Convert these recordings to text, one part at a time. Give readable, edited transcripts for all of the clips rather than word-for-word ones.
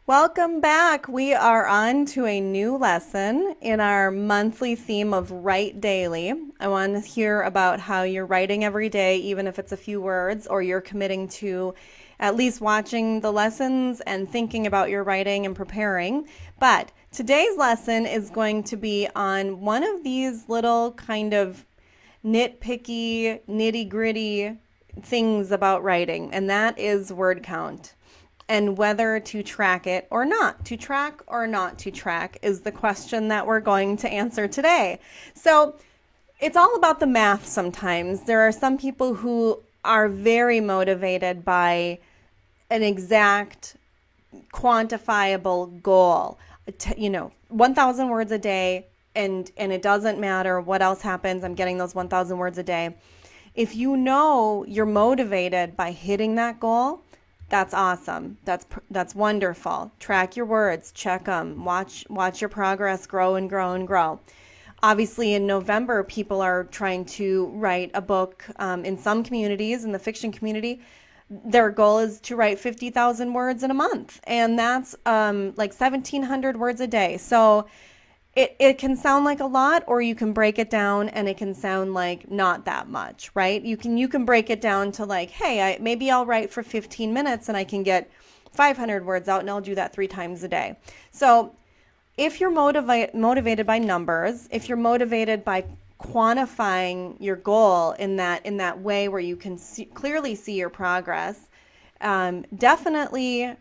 Welcome back. We are on to a new lesson in our monthly theme of Write Daily. I want to hear about how you're writing every day, even if it's a few words, or you're committing to at least watching the lessons and thinking about your writing and preparing. But today's lesson is going to be on one of these little kind of nitpicky, nitty-gritty things about writing, and that is word count and whether to track it or not. To track or not to track is the question that we're going to answer today. So it's all about the math sometimes. There are some people who are very motivated by an exact quantifiable goal. 1,000 words a day, and it doesn't matter what else happens, I'm getting those 1,000 words a day. If you know you're motivated by hitting that goal, that's awesome. That's wonderful. Track your words, check them, watch your progress grow and grow and grow. Obviously, in November, people are trying to write a book. In some communities, in the fiction community, their goal is to write 50,000 words in a month, and that's like 1,700 words a day. So it can sound like a lot, or you can break it down and it can sound like not that much, right? You can break it down to like, hey, maybe I'll write for 15 minutes and I can get 500 words out, and I'll do that 3 times a day. So if you're motivated by numbers, if you're motivated by quantifying your goal in that way where you can clearly see your progress, definitely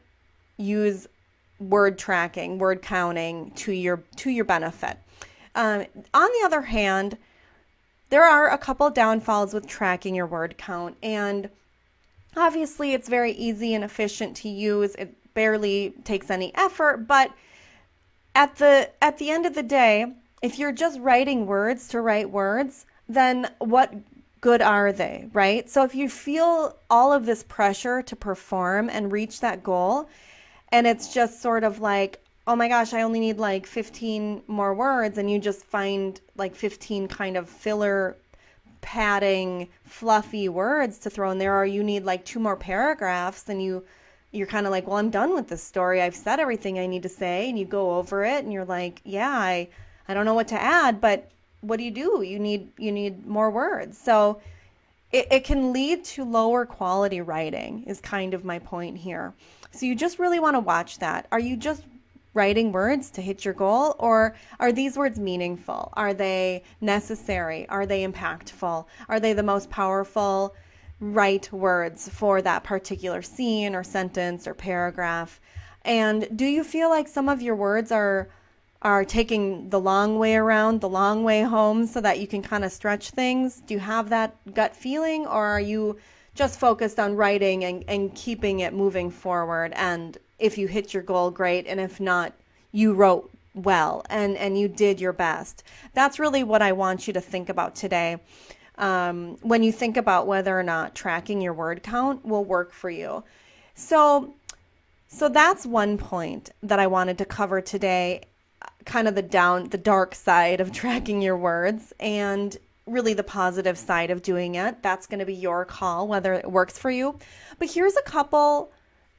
use word tracking, word counting to your benefit. On the other hand, there are a couple downfalls with tracking your word count, and obviously it's very easy and efficient to use. It barely takes any effort, but at the end of the day, if you're just writing words to write words, then what good are they, right? So if you feel all of this pressure to perform and reach that goal, and it's just sort of like, oh my gosh, I only need like 15 more words, and you just find like 15 kind of filler, padding, fluffy words to throw in there, or you need like 2 more paragraphs, and you're kind of like, well, I'm done with this story. I've said everything I need to say, and you go over it, and you're like, yeah, I don't know what to add, but what do? You need more words. So it can lead to lower quality writing is kind of my point here. So you just really want to watch that. Are you just writing words to hit your goal, or are these words meaningful? Are they necessary? Are they impactful? Are they the most powerful right words for that particular scene or sentence or paragraph? And do you feel like some of your words are taking the long way around, the long way home, so that you can kind of stretch things? Do you have that gut feeling, or are you just focused on writing and keeping it moving forward? And if you hit your goal, great. And if not, you wrote well and you did your best. That's really what I want you to think about today. When you think about whether or not tracking your word count will work for you. So that's one point that I wanted to cover today, kind of the dark side of tracking your words, and really the positive side of doing it. That's going to be your call, whether it works for you. But here's a couple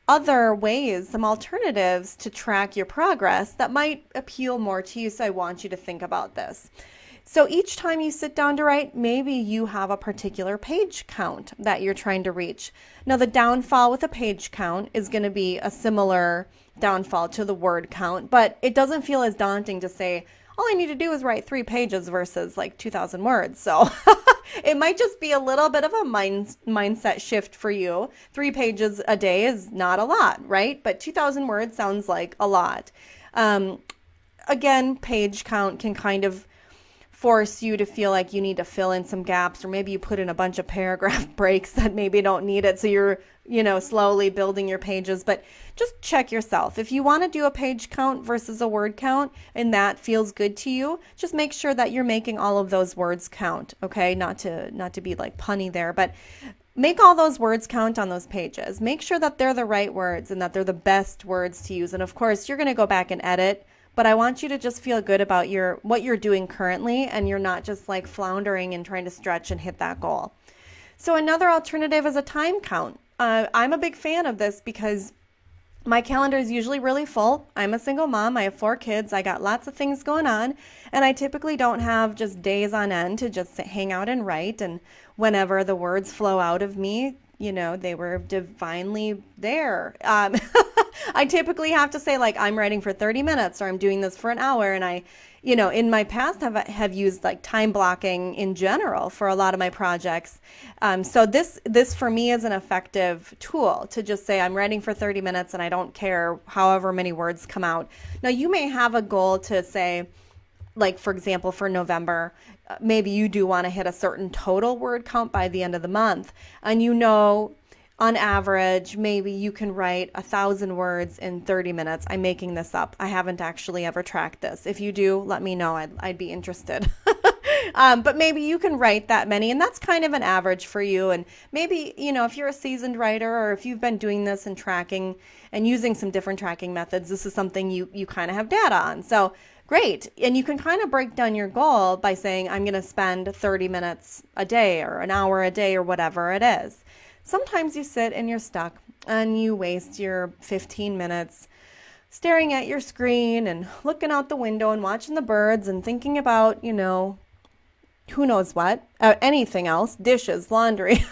other ways, some alternatives to track your progress that might appeal more to you. So I want you to think about this. So each time you sit down to write, maybe you have a particular page count that you're trying to reach. Now, the downfall with a page count is going to be a similar downfall to the word count, but it doesn't feel as daunting to say, all I need to do is write 3 pages versus like 2,000 words. So it might just be a little bit of a mindset shift for you. 3 pages a day is not a lot, right? But 2,000 words sounds like a lot. Again, page count can kind of force you to feel like you need to fill in some gaps, or maybe you put in a bunch of paragraph breaks that maybe don't need it. So you're, slowly building your pages, but just check yourself. If you want to do a page count versus a word count and that feels good to you, just make sure that you're making all of those words count. Okay. Not to be like punny there, but make all those words count on those pages. Make sure that they're the right words and that they're the best words to use. And of course, you're going to go back and edit, but I want you to just feel good about what you're doing currently, and you're not just like floundering and trying to stretch and hit that goal. So another alternative is a time count. I'm a big fan of this because My calendar is usually really full. I'm a single mom. I have 4 kids. I got lots of things going on. And I typically don't have just days on end to just hang out and write. And whenever the words flow out of me, they were divinely there. I typically have to say, like, I'm writing for 30 minutes or I'm doing this for an hour. And in my past have used like time blocking in general for a lot of my projects. So this for me is an effective tool to just say I'm writing for 30 minutes and I don't care however many words come out. Now you may have a goal to say, like, for example, for November, maybe you do want to hit a certain total word count by the end of the month. And on average, maybe you can write 1,000 words in 30 minutes. I'm making this up. I haven't actually ever tracked this. If you do, let me know. I'd be interested. But maybe you can write that many, and that's kind of an average for you. And maybe, if you're a seasoned writer or if you've been doing this and tracking and using some different tracking methods, this is something you kind of have data on. So great. And you can kind of break down your goal by saying, I'm going to spend 30 minutes a day or an hour a day or whatever it is. Sometimes you sit and you're stuck and you waste your 15 minutes staring at your screen and looking out the window and watching the birds and thinking about, who knows what, anything else, dishes, laundry,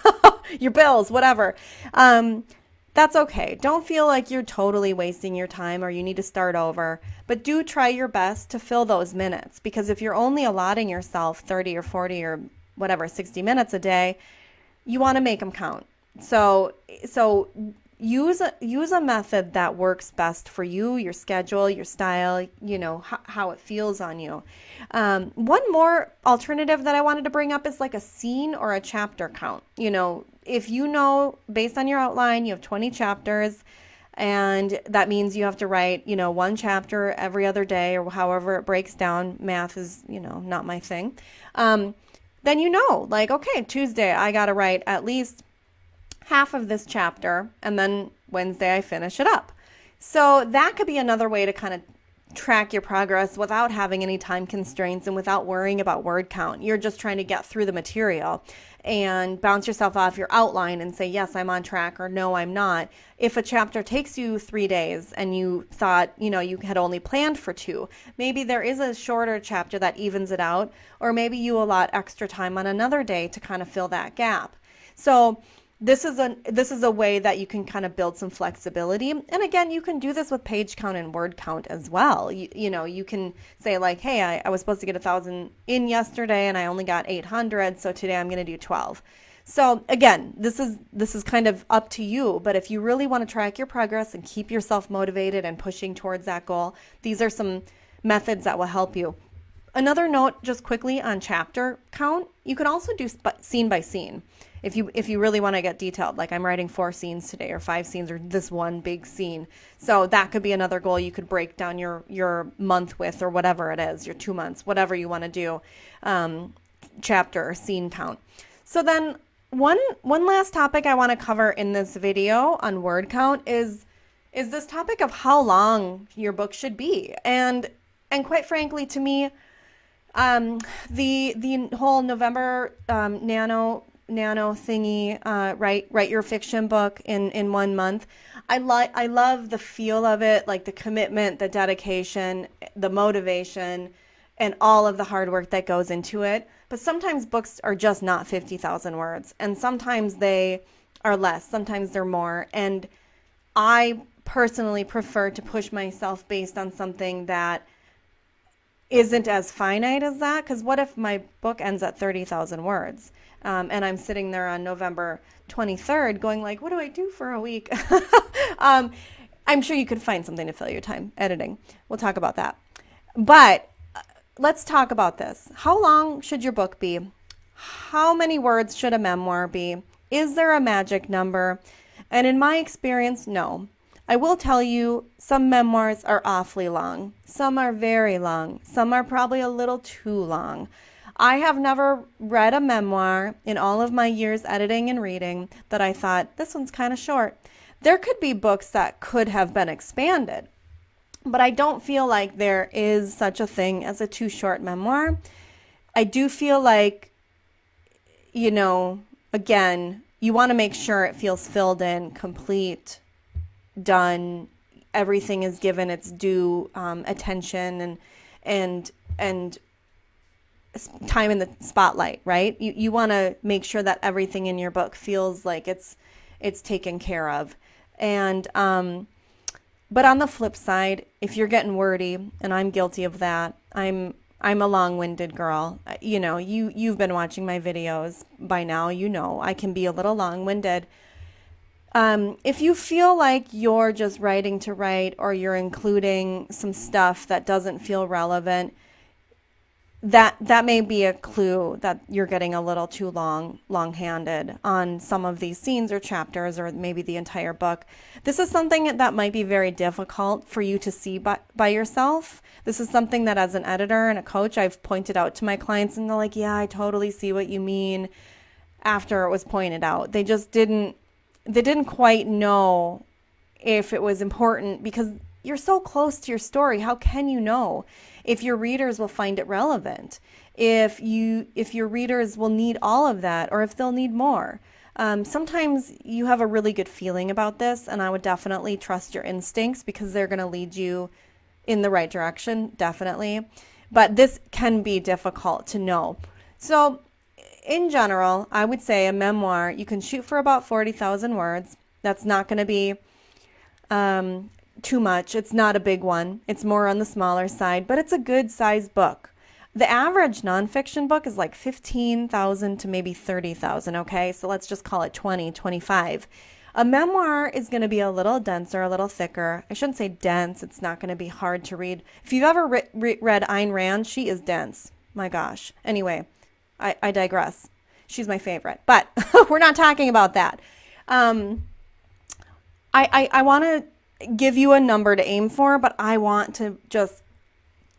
your bills, whatever. That's okay. Don't feel like you're totally wasting your time or you need to start over, but do try your best to fill those minutes, because if you're only allotting yourself 30 or 40 or whatever, 60 minutes a day, you want to make them count. So use a method that works best for you, your schedule, your style, how it feels on you. One more alternative that I wanted to bring up is like a scene or a chapter count. If based on your outline, you have 20 chapters, and that means you have to write, one chapter every other day or however it breaks down. Math is, not my thing. Then like, okay, Tuesday, I got to write at least half of this chapter, and then Wednesday I finish it up. So that could be another way to kind of track your progress without having any time constraints and without worrying about word count. You're just trying to get through the material and bounce yourself off your outline and say, yes, I'm on track, or no, I'm not. If a chapter takes you 3 days and you thought, you had only planned for 2, maybe there is a shorter chapter that evens it out, or maybe you allot extra time on another day to kind of fill that gap. So this is a way that you can kind of build some flexibility. And again, you can do this with page count and word count as well. You can say like, hey, I was supposed to get 1,000 in yesterday and I only got 800. So today I'm going to do 12. So again, this is kind of up to you. But if you really want to track your progress and keep yourself motivated and pushing towards that goal, these are some methods that will help you. Another note just quickly on chapter count, you can also do scene by scene. If you really want to get detailed, like I'm writing 4 scenes today or 5 scenes or this one big scene. So that could be another goal you could break down your month with, or whatever it is, your 2 months, whatever you want to do, chapter or scene count. So then one last topic I want to cover in this video on word count is this topic of how long your book should be. And quite frankly, to me, the whole November nano thingy, write your fiction book in 1 month. I love the feel of it, like the commitment, the dedication, the motivation, and all of the hard work that goes into it. But sometimes books are just not 50,000 words, and sometimes they are less, sometimes they're more. And I personally prefer to push myself based on something that isn't as finite as that, because what if my book ends at 30,000 words? And I'm sitting there on November 23rd going like, what do I do for a week? I'm sure you could find something to fill your time editing. We'll talk about that. But let's talk about this. How long should your book be? How many words should a memoir be? Is there a magic number? And in my experience, no. I will tell you, some memoirs are awfully long. Some are very long. Some are probably a little too long. I have never read a memoir in all of my years editing and reading that I thought, this one's kind of short. There could be books that could have been expanded, but I don't feel like there is such a thing as a too short memoir. I do feel like, again, you want to make sure it feels filled in, complete, done, everything is given its due attention and time in the spotlight, right? You want to make sure that everything in your book feels like it's taken care of. And but on the flip side, if you're getting wordy, and I'm guilty of that, I'm a long-winded girl. You've been watching my videos by now. I can be a little long-winded. If you feel like you're just writing to write, or you're including some stuff that doesn't feel relevant, that may be a clue that you're getting a little too long-handed on some of these scenes or chapters, or maybe the entire book. This is something that might be very difficult for you to see by yourself. This is something that as an editor and a coach, I've pointed out to my clients, and they're like, yeah, I totally see what you mean, after it was pointed out. They didn't quite know if it was important, because you're so close to your story. How can you know if your readers will find it relevant, if your readers will need all of that, or if they'll need more? Sometimes you have a really good feeling about this, and I would definitely trust your instincts, because they're going to lead you in the right direction, definitely. But this can be difficult to know. So in general, I would say a memoir, you can shoot for about 40,000 words. That's not going to be too much. It's not a big one. It's more on the smaller side, but it's a good sized book. The average nonfiction book is like 15,000 to maybe 30,000. Okay. So let's just call it 20, 25. A memoir is going to be a little denser, a little thicker. I shouldn't say dense. It's not going to be hard to read. If you've ever read Ayn Rand, she is dense. My gosh. Anyway, I digress. She's my favorite, but we're not talking about that. I want to give you a number to aim for, but I want to just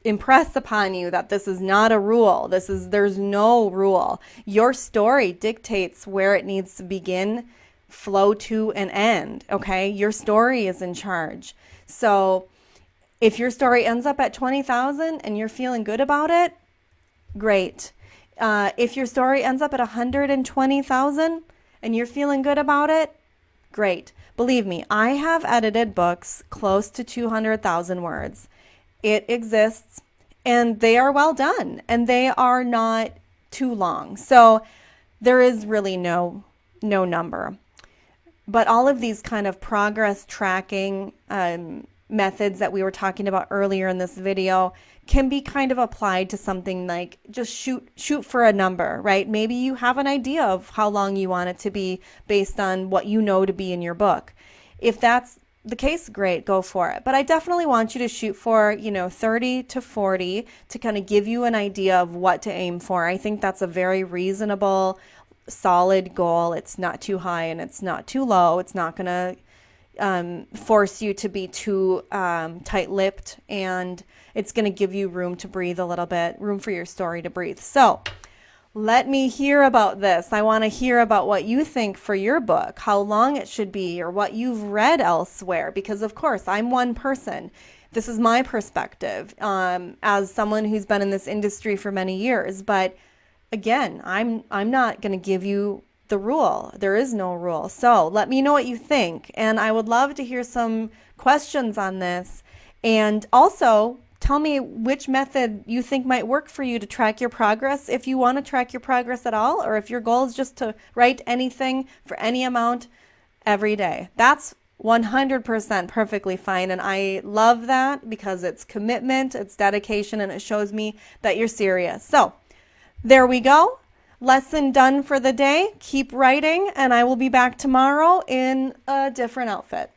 impress upon you that this is not a rule. There's no rule. Your story dictates where it needs to begin, flow to, and end. Okay. Your story is in charge. So if your story ends up at 20,000 and you're feeling good about it, great. If your story ends up at 120,000 and you're feeling good about it, great. Believe me, I have edited books close to 200,000 words. It exists, and they are well done, and they are not too long. So there is really no number. But all of these kind of progress tracking methods that we were talking about earlier in this video can be kind of applied to something like just shoot for a number, right? Maybe you have an idea of how long you want it to be based on what you know to be in your book. If that's the case, great, go for it. But I definitely want you to shoot for, 30 to 40 to kind of give you an idea of what to aim for. I think that's a very reasonable, solid goal. It's not too high and it's not too low. It's not going to force you to be too tight-lipped, and it's going to give you room to breathe a little bit, room for your story to breathe. So let me hear about this. I want to hear about what you think for your book, how long it should be, or what you've read elsewhere, because of course I'm one person. This is my perspective as someone who's been in this industry for many years. But again, I'm not going to give you the rule. There is no rule. So let me know what you think. And I would love to hear some questions on this. And also tell me which method you think might work for you to track your progress, if you want to track your progress at all, or if your goal is just to write anything for any amount every day. That's 100% perfectly fine. And I love that because it's commitment, it's dedication, and it shows me that you're serious. So there we go. Lesson done for the day. Keep writing, and I will be back tomorrow in a different outfit.